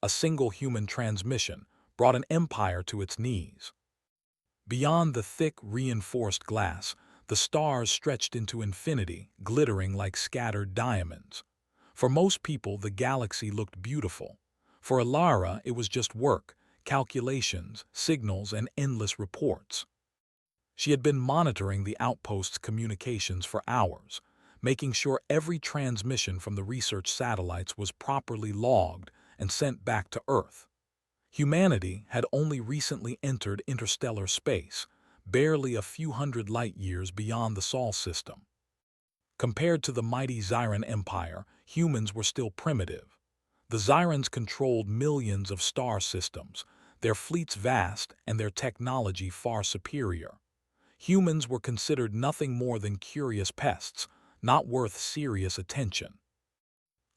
A single human transmission brought an empire to its knees. Beyond the thick, reinforced glass, the stars stretched into infinity, glittering like scattered diamonds. For most people, the galaxy looked beautiful. For Alara, it was just work, calculations, signals, and endless reports. She had been monitoring the outpost's communications for hours, making sure every transmission from the research satellites was properly logged and sent back to Earth. Humanity had only recently entered interstellar space, barely a few hundred light-years beyond the Sol system. Compared to the mighty Zyran Empire, humans were still primitive. The Zyrans controlled millions of star systems, their fleets vast and their technology far superior. Humans were considered nothing more than curious pests, not worth serious attention.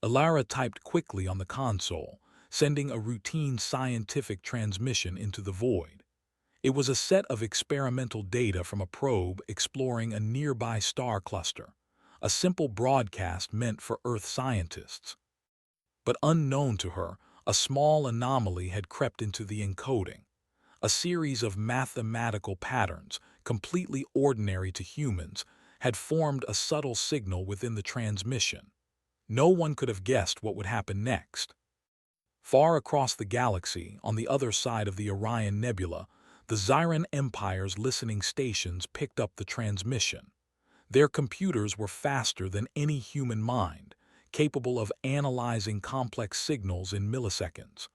Alara typed quickly on the console, sending a routine scientific transmission into the void. It was a set of experimental data from a probe exploring a nearby star cluster, a simple broadcast meant for Earth scientists. But unknown to her, a small anomaly had crept into the encoding. A series of mathematical patterns, completely ordinary to humans, had formed a subtle signal within the transmission. No one could have guessed what would happen next. Far across the galaxy, on the other side of the Orion Nebula, the Zyran Empire's listening stations picked up the transmission. Their computers were faster than any human mind, capable of analyzing complex signals in milliseconds.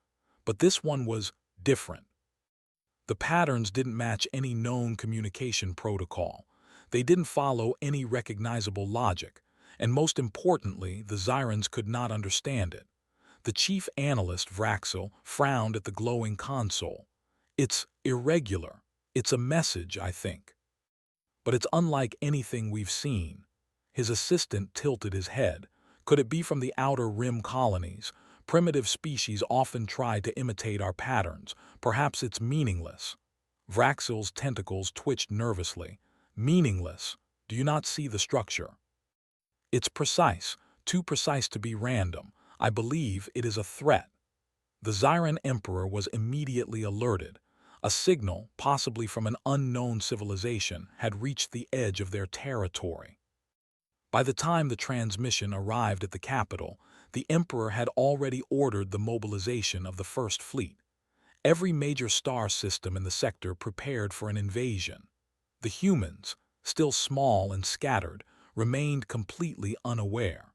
But this one was different. The patterns didn't match any known communication protocol. They didn't follow any recognizable logic, and most importantly, the Zyrans could not understand it. The chief analyst, Vraxel, frowned at the glowing console. "It's irregular. It's a message, I think. But it's unlike anything we've seen." His assistant tilted his head. "Could it be from the outer rim colonies? Primitive species often try to imitate our patterns. Perhaps it's meaningless." Vraxel's tentacles twitched nervously. "Meaningless? Do you not see the structure? It's precise, too precise to be random. I believe it is a threat." The Zyran Emperor was immediately alerted. A signal, possibly from an unknown civilization, had reached the edge of their territory. By the time the transmission arrived at the capital, the Emperor had already ordered the mobilization of the First Fleet. Every major star system in the sector prepared for an invasion. The humans, still small and scattered, remained completely unaware.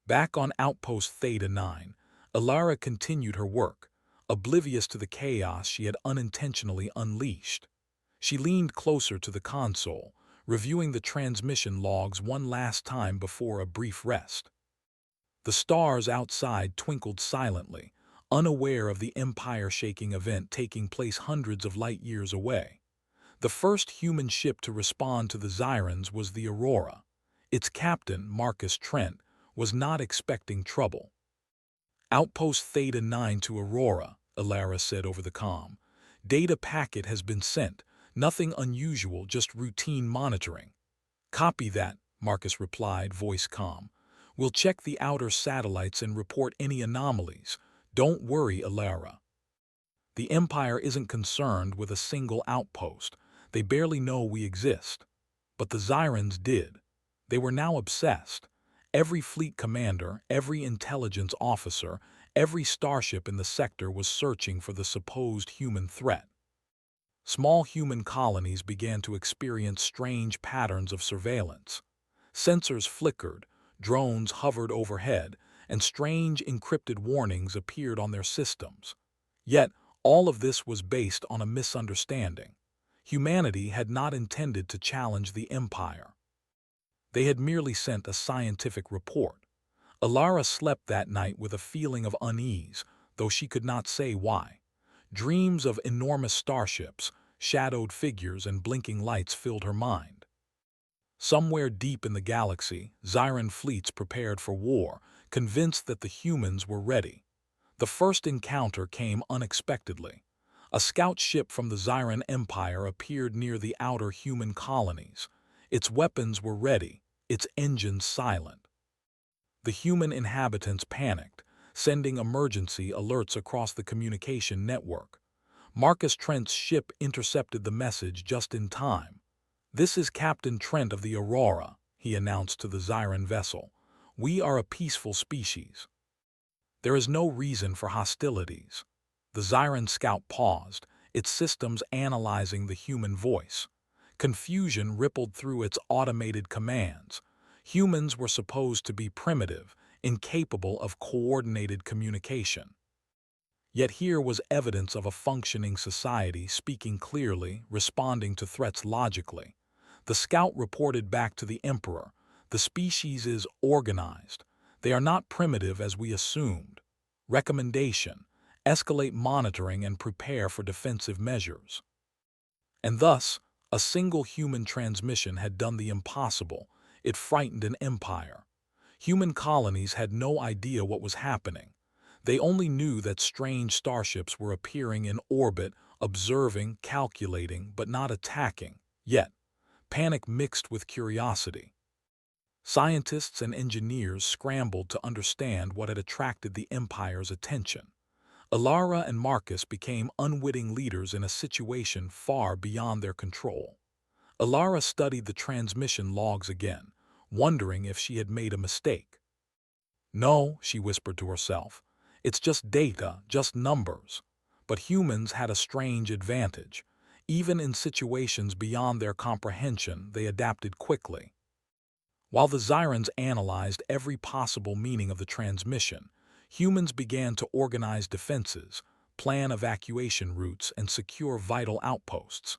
Back on Outpost Theta 9, Alara continued her work, oblivious to the chaos she had unintentionally unleashed. She leaned closer to the console, reviewing the transmission logs one last time before a brief rest. The stars outside twinkled silently, unaware of the empire-shaking event taking place hundreds of light-years away. The first human ship to respond to the Zyrans was the Aurora. Its captain, Marcus Trent, was not expecting trouble. "Outpost Theta 9 to Aurora," Alara said over the comm. "Data packet has been sent. Nothing unusual, just routine monitoring." "Copy that," Marcus replied, voice calm. "We'll check the outer satellites and report any anomalies. Don't worry, Alara. The Empire isn't concerned with a single outpost. They barely know we exist. But the Zyrans did. They were now obsessed. Every fleet commander, every intelligence officer, every starship in the sector was searching for the supposed human threat. Small human colonies began to experience strange patterns of surveillance. Sensors flickered, drones hovered overhead, and strange encrypted warnings appeared on their systems. Yet, all of this was based on a misunderstanding. Humanity had not intended to challenge the Empire. They had merely sent a scientific report. Alara slept that night with a feeling of unease, though she could not say why. Dreams of enormous starships, shadowed figures, and blinking lights filled her mind. Somewhere deep in the galaxy, Zyran fleets prepared for war, convinced that the humans were ready. The first encounter came unexpectedly. A scout ship from the Zyran Empire appeared near the outer human colonies. Its weapons were ready, its engines silent. The human inhabitants panicked. sending emergency alerts across the communication network. Marcus Trent's ship intercepted the message just in time. "This is Captain Trent of the Aurora," he announced to the Zyran vessel. "We are a peaceful species. There is no reason for hostilities." The Zyran scout paused, its systems analyzing the human voice. Confusion rippled through its automated commands. Humans were supposed to be primitive, incapable of coordinated communication. Yet here was evidence of a functioning society speaking clearly, responding to threats logically. The scout reported back to the Emperor, "The species is organized. They are not primitive as we assumed. Recommendation: escalate monitoring and prepare for defensive measures." And thus, a single human transmission had done the impossible. It frightened an empire. Human colonies had no idea what was happening. They only knew that strange starships were appearing in orbit, observing, calculating, but not attacking. Yet, panic mixed with curiosity. Scientists and engineers scrambled to understand what had attracted the Empire's attention. Alara and Marcus became unwitting leaders in a situation far beyond their control. Alara studied the transmission logs again, wondering if she had made a mistake. "No," she whispered to herself. "It's just data, just numbers." But humans had a strange advantage. Even in situations beyond their comprehension, they adapted quickly. While the Zyrans analyzed every possible meaning of the transmission, humans began to organize defenses, plan evacuation routes, and secure vital outposts.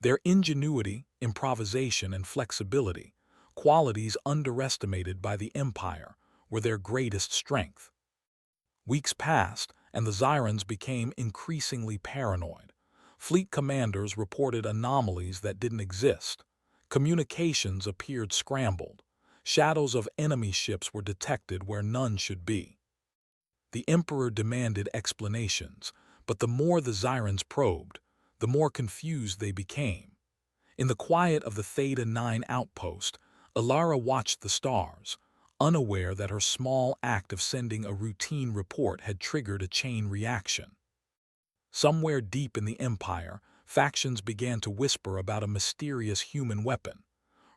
Their ingenuity, improvisation, and flexibility, qualities underestimated by the Empire, were their greatest strength. Weeks passed, and the Zyrans became increasingly paranoid. Fleet commanders reported anomalies that didn't exist. Communications appeared scrambled. Shadows of enemy ships were detected where none should be. The Emperor demanded explanations, but the more the Zyrans probed, the more confused they became. In the quiet of the Theta 9 outpost, Alara watched the stars, unaware that her small act of sending a routine report had triggered a chain reaction. Somewhere deep in the Empire, factions began to whisper about a mysterious human weapon.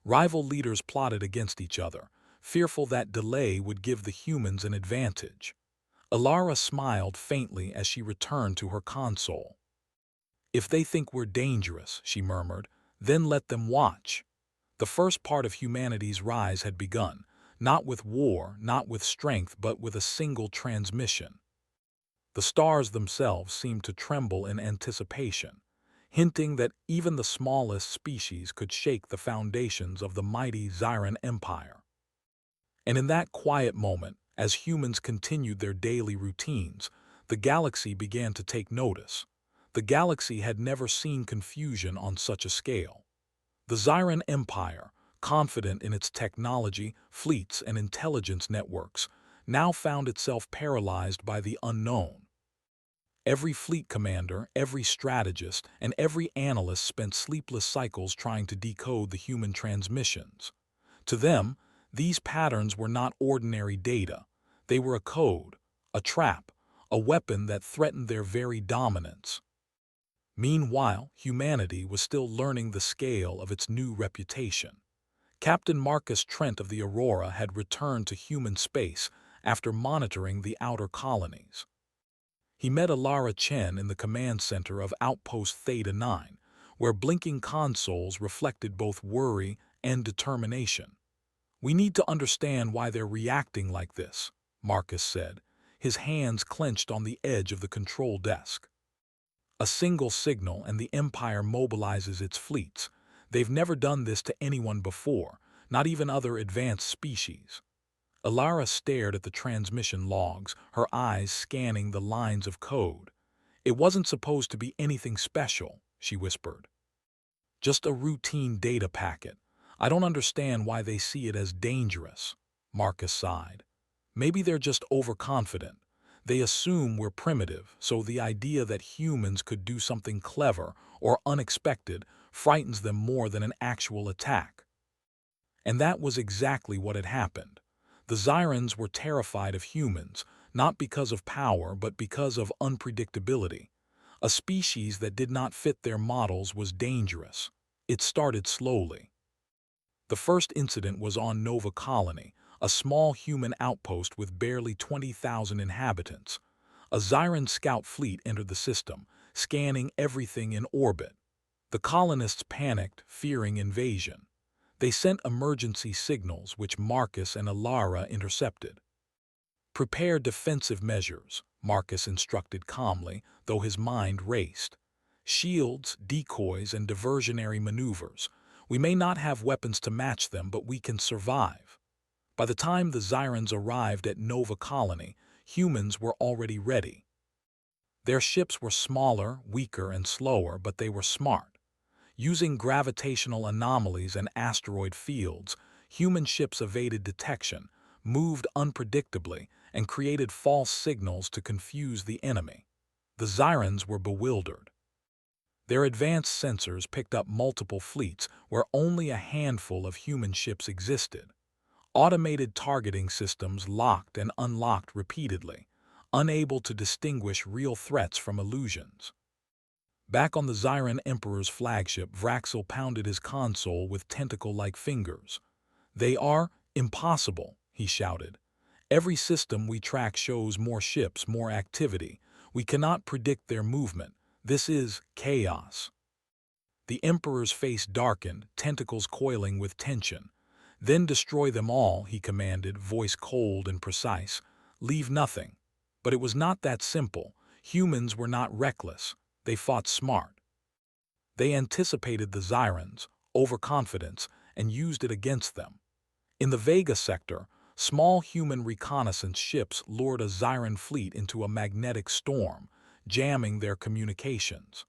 Rival leaders plotted against each other, fearful that delay would give the humans an advantage. Alara smiled faintly as she returned to her console. "If they think we're dangerous," she murmured, "then let them watch." The first part of humanity's rise had begun, not with war, not with strength, but with a single transmission. The stars themselves seemed to tremble in anticipation, hinting that even the smallest species could shake the foundations of the mighty Zyran Empire. And in that quiet moment, as humans continued their daily routines, the galaxy began to take notice. The galaxy had never seen confusion on such a scale. The Zyran Empire, confident in its technology, fleets, and intelligence networks, now found itself paralyzed by the unknown. Every fleet commander, every strategist, and every analyst spent sleepless cycles trying to decode the human transmissions. To them, these patterns were not ordinary data. They were a code, a trap, a weapon that threatened their very dominance. Meanwhile, humanity was still learning the scale of its new reputation. Captain Marcus Trent of the Aurora had returned to human space after monitoring the outer colonies. He met Alara Chen in the command center of Outpost Theta 9, where blinking consoles reflected both worry and determination. "We need to understand why they're reacting like this," Marcus said, his hands clenched on the edge of the control desk. "A single signal and the Empire mobilizes its fleets. They've never done this to anyone before, not even other advanced species." Alara stared at the transmission logs, her eyes scanning the lines of code. "It wasn't supposed to be anything special," she whispered. "Just a routine data packet. I don't understand why they see it as dangerous," Marcus sighed. "Maybe they're just overconfident. They assume we're primitive, so the idea that humans could do something clever or unexpected frightens them more than an actual attack." And that was exactly what had happened. The Zyrans were terrified of humans, not because of power but because of unpredictability. A species that did not fit their models was dangerous. It started slowly. The first incident was on Nova Colony, a small human outpost with barely 20,000 inhabitants. A Zyran scout fleet entered the system, scanning everything in orbit. The colonists panicked, fearing invasion. They sent emergency signals which Marcus and Alara intercepted. "Prepare defensive measures," Marcus instructed calmly, though his mind raced. "Shields, decoys, and diversionary maneuvers. We may not have weapons to match them, but we can survive." By the time the Zyrans arrived at Nova Colony, humans were already ready. Their ships were smaller, weaker, and slower, but they were smart. Using gravitational anomalies and asteroid fields, human ships evaded detection, moved unpredictably, and created false signals to confuse the enemy. The Zyrans were bewildered. Their advanced sensors picked up multiple fleets where only a handful of human ships existed. Automated targeting systems locked and unlocked repeatedly, unable to distinguish real threats from illusions. Back on the Zyran Emperor's flagship, Vraxel pounded his console with tentacle-like fingers. "They are impossible," he shouted. "Every system we track shows more ships, more activity. We cannot predict their movement. This is chaos." The Emperor's face darkened, tentacles coiling with tension. "Then destroy them all," he commanded, voice cold and precise. "Leave nothing." But it was not that simple. Humans were not reckless. They fought smart. They anticipated the Zyrans, overconfidence, and used it against them. In the Vega sector, small human reconnaissance ships lured a Zyran fleet into a magnetic storm, jamming their communications.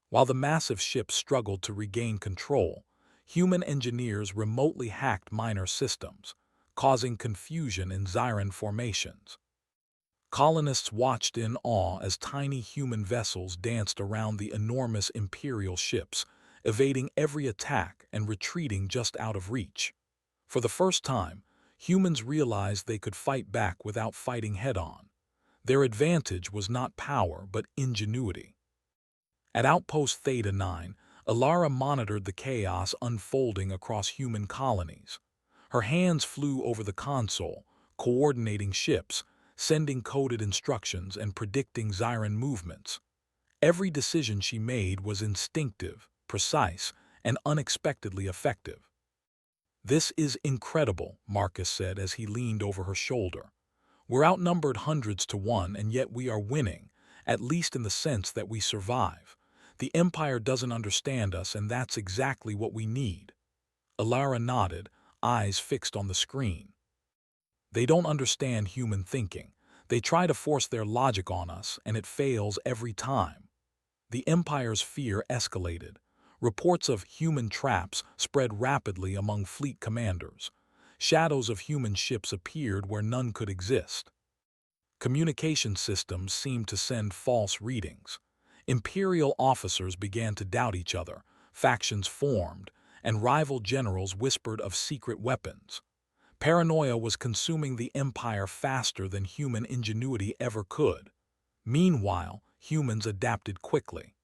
While the massive ships struggled to regain control, human engineers remotely hacked minor systems, causing confusion in Zyran formations. Colonists watched in awe as tiny human vessels danced around the enormous Imperial ships, evading every attack and retreating just out of reach. For the first time, humans realized they could fight back without fighting head-on. Their advantage was not power but ingenuity. At Outpost Theta 9, Alara monitored the chaos unfolding across human colonies. Her hands flew over the console, coordinating ships, sending coded instructions and predicting Zyran movements. Every decision she made was instinctive, precise, and unexpectedly effective. "This is incredible," Marcus said as he leaned over her shoulder. "We're outnumbered hundreds to one, and yet we are winning, at least in the sense that we survive. The Empire doesn't understand us, and that's exactly what we need." Alara nodded, eyes fixed on the screen. "They don't understand human thinking. They try to force their logic on us, and it fails every time." The Empire's fear escalated. Reports of human traps spread rapidly among fleet commanders. Shadows of human ships appeared where none could exist. Communication systems seemed to send false readings. Imperial officers began to doubt each other, factions formed, and rival generals whispered of secret weapons. Paranoia was consuming the Empire faster than human ingenuity ever could. Meanwhile, humans adapted quickly.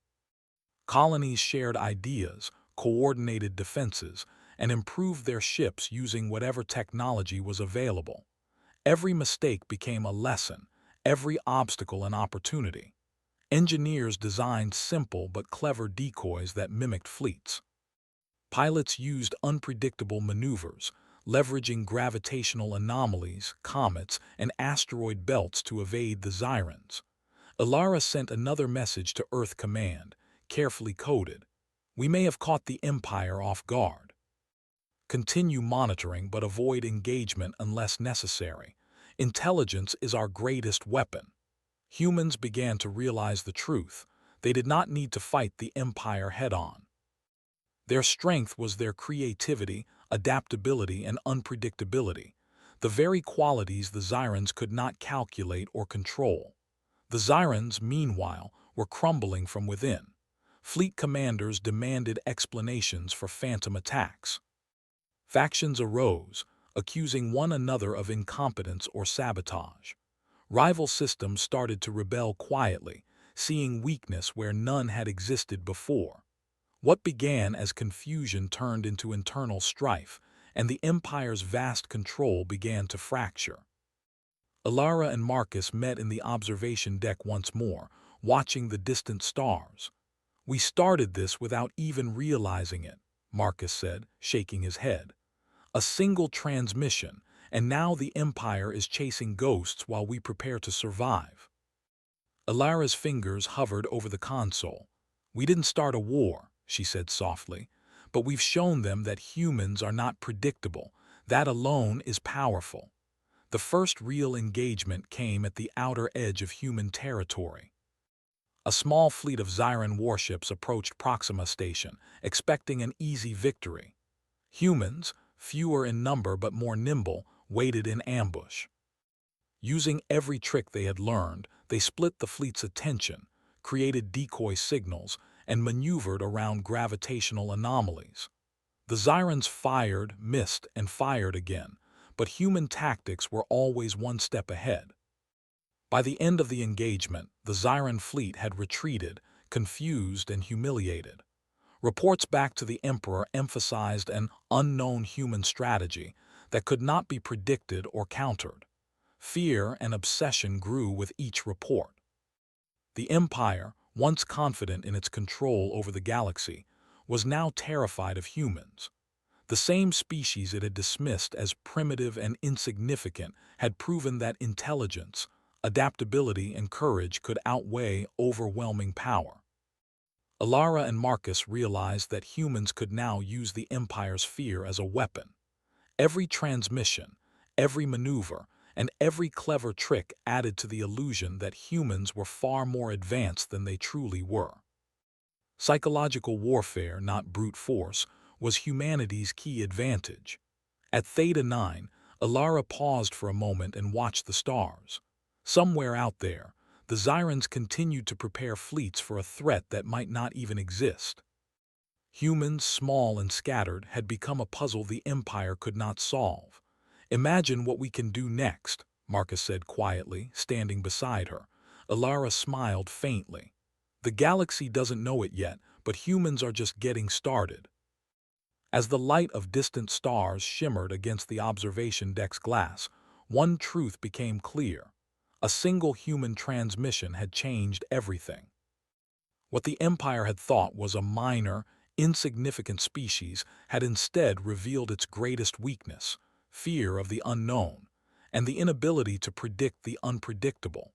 Colonies shared ideas, coordinated defenses, and improved their ships using whatever technology was available. Every mistake became a lesson, every obstacle an opportunity. Engineers designed simple but clever decoys that mimicked fleets. Pilots used unpredictable maneuvers, leveraging gravitational anomalies, comets, and asteroid belts to evade the Zyrans. Alara sent another message to Earth Command, carefully coded. "We may have caught the Empire off guard. Continue monitoring but avoid engagement unless necessary. Intelligence is our greatest weapon." Humans began to realize the truth. They did not need to fight the Empire head-on. Their strength was their creativity, adaptability, and unpredictability, the very qualities the Zyrans could not calculate or control. The Zyrans, meanwhile, were crumbling from within. Fleet commanders demanded explanations for phantom attacks. Factions arose, accusing one another of incompetence or sabotage. Rival systems started to rebel quietly, seeing weakness where none had existed before. What began as confusion turned into internal strife, and the Empire's vast control began to fracture. Alara and Marcus met in the observation deck once more, watching the distant stars. "We started this without even realizing it," Marcus said, shaking his head. "A single transmission, and now the Empire is chasing ghosts while we prepare to survive." Alara's fingers hovered over the console. "We didn't start a war," she said softly, "but we've shown them that humans are not predictable. That alone is powerful." The first real engagement came at the outer edge of human territory. A small fleet of Zyran warships approached Proxima Station, expecting an easy victory. Humans, fewer in number but more nimble, waited in ambush. Using every trick they had learned, they split the fleet's attention, created decoy signals, and maneuvered around gravitational anomalies. The Zyrans fired, missed, and fired again, but human tactics were always one step ahead. By the end of the engagement, the Zyran fleet had retreated, confused and humiliated. Reports back to the Emperor emphasized an unknown human strategy that could not be predicted or countered. Fear and obsession grew with each report. The Empire, once confident in its control over the galaxy, was now terrified of humans. The same species it had dismissed as primitive and insignificant had proven that intelligence, adaptability, and courage could outweigh overwhelming power. Alara and Marcus realized that humans could now use the Empire's fear as a weapon. Every transmission, every maneuver, and every clever trick added to the illusion that humans were far more advanced than they truly were. Psychological warfare, not brute force, was humanity's key advantage. At Theta 9, Alara paused for a moment and watched the stars. Somewhere out there, the Zyrans continued to prepare fleets for a threat that might not even exist. Humans, small and scattered, had become a puzzle the Empire could not solve. "Imagine what we can do next," Marcus said quietly, standing beside her. Alara smiled faintly. "The galaxy doesn't know it yet, but humans are just getting started." As the light of distant stars shimmered against the observation deck's glass, one truth became clear. A single human transmission had changed everything. What the Empire had thought was a minor, insignificant species had instead revealed its greatest weakness: fear of the unknown, and the inability to predict the unpredictable.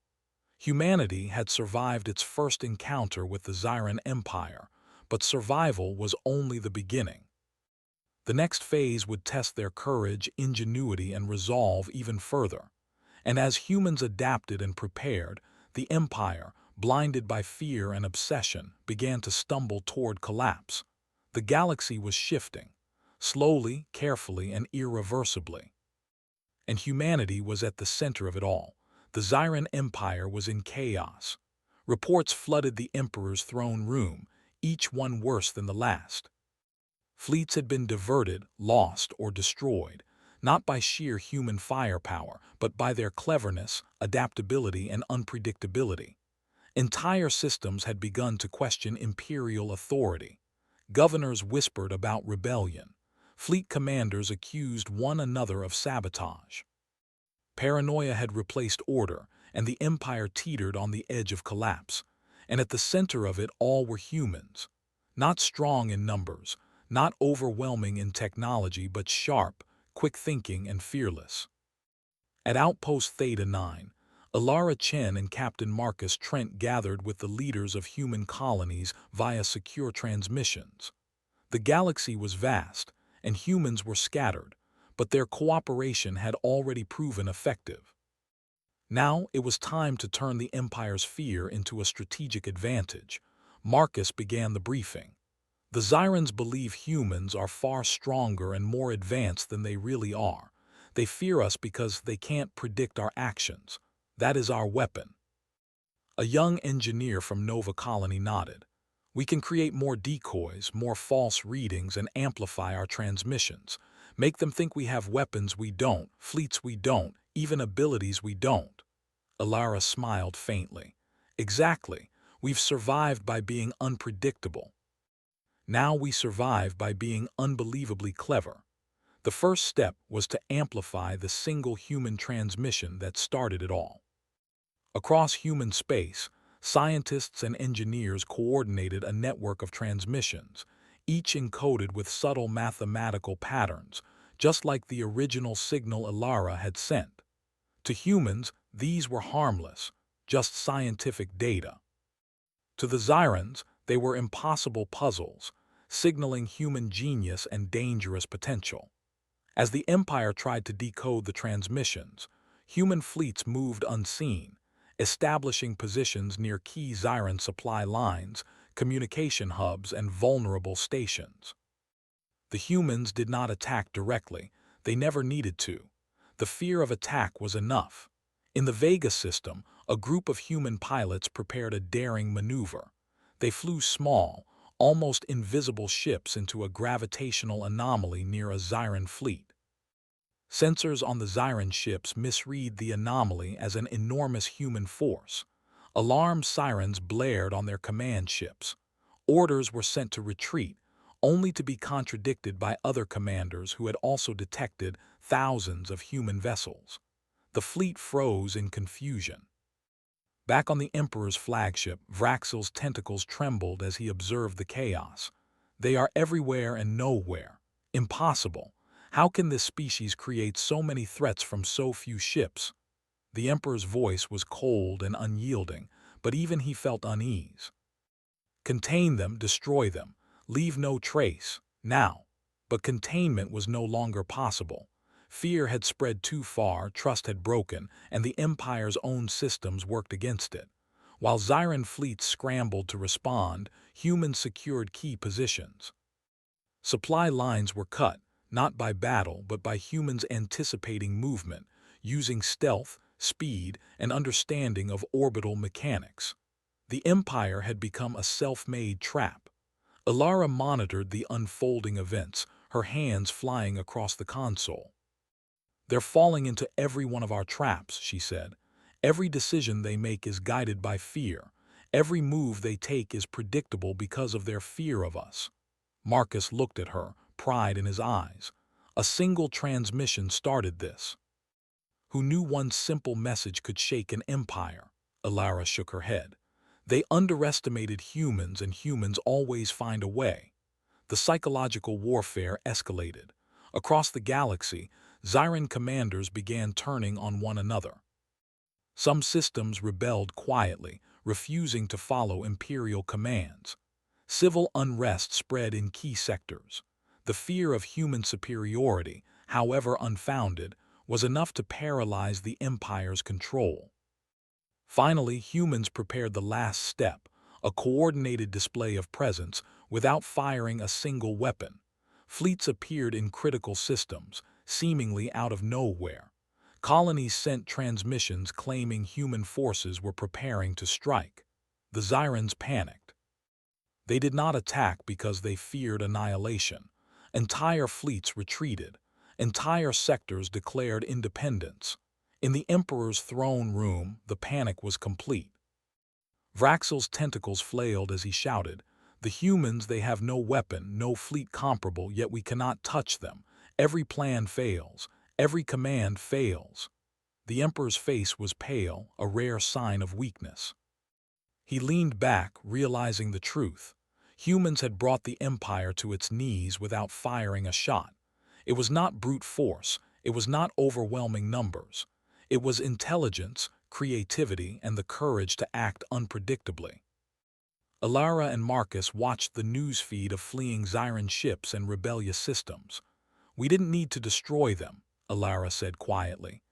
Humanity had survived its first encounter with the Zyran Empire, but survival was only the beginning. The next phase would test their courage, ingenuity, and resolve even further. And as humans adapted and prepared, the Empire, blinded by fear and obsession, began to stumble toward collapse. The galaxy was shifting, slowly, carefully, and irreversibly. And humanity was at the center of it all. The Zyran Empire was in chaos. Reports flooded the Emperor's throne room, each one worse than the last. Fleets had been diverted, lost, or destroyed, not by sheer human firepower, but by their cleverness, adaptability, and unpredictability. Entire systems had begun to question imperial authority. Governors whispered about rebellion. Fleet commanders accused one another of sabotage. Paranoia had replaced order, and the Empire teetered on the edge of collapse. And at the center of it all were humans. Not strong in numbers, not overwhelming in technology, but sharp, quick-thinking, and fearless. At Outpost Theta 9, Alara Chen and Captain Marcus Trent gathered with the leaders of human colonies via secure transmissions. The galaxy was vast, and humans were scattered, but their cooperation had already proven effective. Now it was time to turn the Empire's fear into a strategic advantage. Marcus began the briefing. "The Zyrans believe humans are far stronger and more advanced than they really are. They fear us because they can't predict our actions. That is our weapon." A young engineer from Nova Colony nodded. "We can create more decoys, more false readings, and amplify our transmissions. Make them think we have weapons we don't, fleets we don't, even abilities we don't." Alara smiled faintly. Exactly. We've survived by being unpredictable. Now we survive by being unbelievably clever. The first step was to amplify the single human transmission that started it all. Across human space, scientists and engineers coordinated a network of transmissions, each encoded with subtle mathematical patterns, just like the original signal Alara had sent. To humans, these were harmless, just scientific data. To the Xyrans, they were impossible puzzles, signaling human genius and dangerous potential. As the Empire tried to decode the transmissions, human fleets moved unseen, establishing positions near key Xyran supply lines, communication hubs, and vulnerable stations. The humans did not attack directly. They never needed to. The fear of attack was enough. In the Vega system, a group of human pilots prepared a daring maneuver. They flew small, almost invisible ships into a gravitational anomaly near a Xyran fleet. Sensors on the Xyran ships misread the anomaly as an enormous human force. Alarm sirens blared on their command ships. Orders were sent to retreat, only to be contradicted by other commanders who had also detected thousands of human vessels. The fleet froze in confusion. Back on the Emperor's flagship, Vraxel's tentacles trembled as he observed the chaos. They are everywhere and nowhere. Impossible. How can this species create so many threats from so few ships? The Emperor's voice was cold and unyielding, but even he felt unease. Contain them, destroy them, leave no trace, now. But containment was no longer possible. Fear had spread too far, trust had broken, and the Empire's own systems worked against it. While Xyran fleets scrambled to respond, humans secured key positions. Supply lines were cut, not by battle but by humans anticipating movement, using stealth, speed, and understanding of orbital mechanics. The Empire had become a self-made trap. Alara monitored the unfolding events, her hands flying across the console. They're falling into every one of our traps, she said. Every decision they make is guided by fear. Every move they take is predictable because of their fear of us. Marcus looked at her, pride in his eyes. A single transmission started this. Who knew one simple message could shake an empire? Alara shook her head. They underestimated humans, and humans always find a way. The psychological warfare escalated. Across the galaxy, Xyran commanders began turning on one another. Some systems rebelled quietly, refusing to follow imperial commands. Civil unrest spread in key sectors. The fear of human superiority, however unfounded, was enough to paralyze the Empire's control. Finally, humans prepared the last step, a coordinated display of presence without firing a single weapon. Fleets appeared in critical systems, seemingly out of nowhere. Colonies sent transmissions claiming human forces were preparing to strike. The Xyrans panicked. They did not attack because they feared annihilation. Entire fleets retreated. Entire sectors declared independence. In the Emperor's throne room, the panic was complete. Vraxel's tentacles flailed as he shouted, "The humans, they have no weapon, no fleet comparable, yet we cannot touch them. Every plan fails. Every command fails." The Emperor's face was pale, a rare sign of weakness. He leaned back, realizing the truth. Humans had brought the Empire to its knees without firing a shot. It was not brute force. It was not overwhelming numbers. It was intelligence, creativity, and the courage to act unpredictably. Alara and Marcus watched the news feed of fleeing Xyran ships and rebellious systems. "We didn't need to destroy them," Alara said quietly.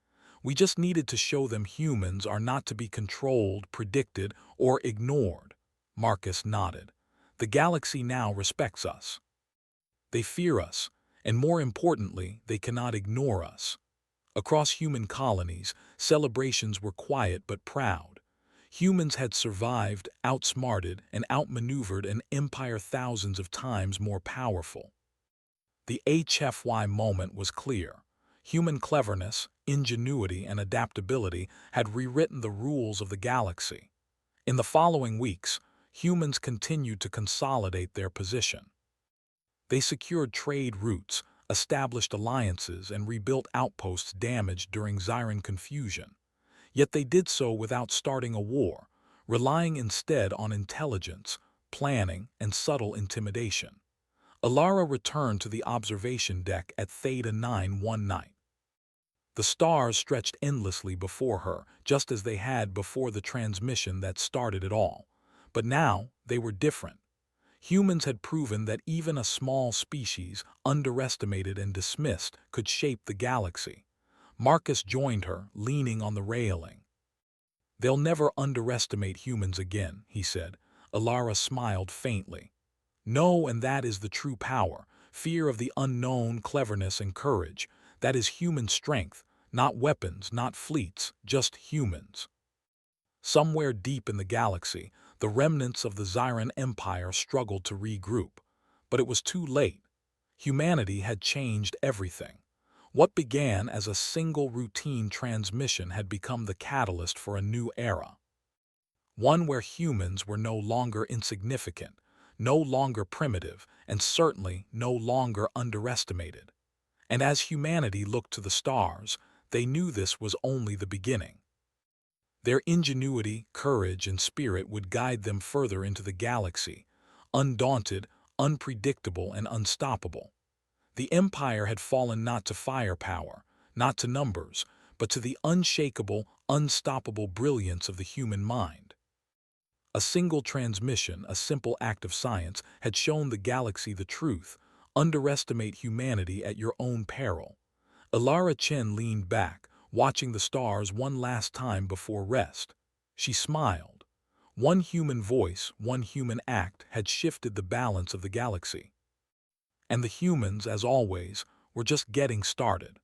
"We just needed to show them humans are not to be controlled, predicted, or ignored." Marcus nodded. "The galaxy now respects us. They fear us, and more importantly, they cannot ignore us." Across human colonies, celebrations were quiet but proud. Humans had survived, outsmarted, and outmaneuvered an empire thousands of times more powerful. The HFY moment was clear. Human cleverness, ingenuity, and adaptability had rewritten the rules of the galaxy. In the following weeks, humans continued to consolidate their position. They secured trade routes, established alliances, and rebuilt outposts damaged during Zyran confusion. Yet they did so without starting a war, relying instead on intelligence, planning, and subtle intimidation. Alara returned to the observation deck at Theta 9 one night. The stars stretched endlessly before her, just as they had before the transmission that started it all. But now they were different. Humans had proven that even a small species, underestimated and dismissed, could shape the galaxy. Marcus joined her, leaning on the railing. "They'll never underestimate humans again," he said. Alara smiled faintly. "No, and that is the true power. Fear of the unknown, cleverness, and courage. That is human strength, not weapons, not fleets, just humans." Somewhere deep in the galaxy, the remnants of the Zyran Empire struggled to regroup. But it was too late. Humanity had changed everything. What began as a single routine transmission had become the catalyst for a new era. One where humans were no longer insignificant, no longer primitive, and certainly no longer underestimated. And as humanity looked to the stars, they knew this was only the beginning. Their ingenuity, courage, and spirit would guide them further into the galaxy, undaunted, unpredictable, and unstoppable. The Empire had fallen not to firepower, not to numbers, but to the unshakable, unstoppable brilliance of the human mind. A single transmission, a simple act of science, had shown the galaxy the truth: underestimate humanity at your own peril. Alara Chen leaned back, watching the stars one last time before rest. She smiled. One human voice, one human act had shifted the balance of the galaxy. And the humans, as always, were just getting started.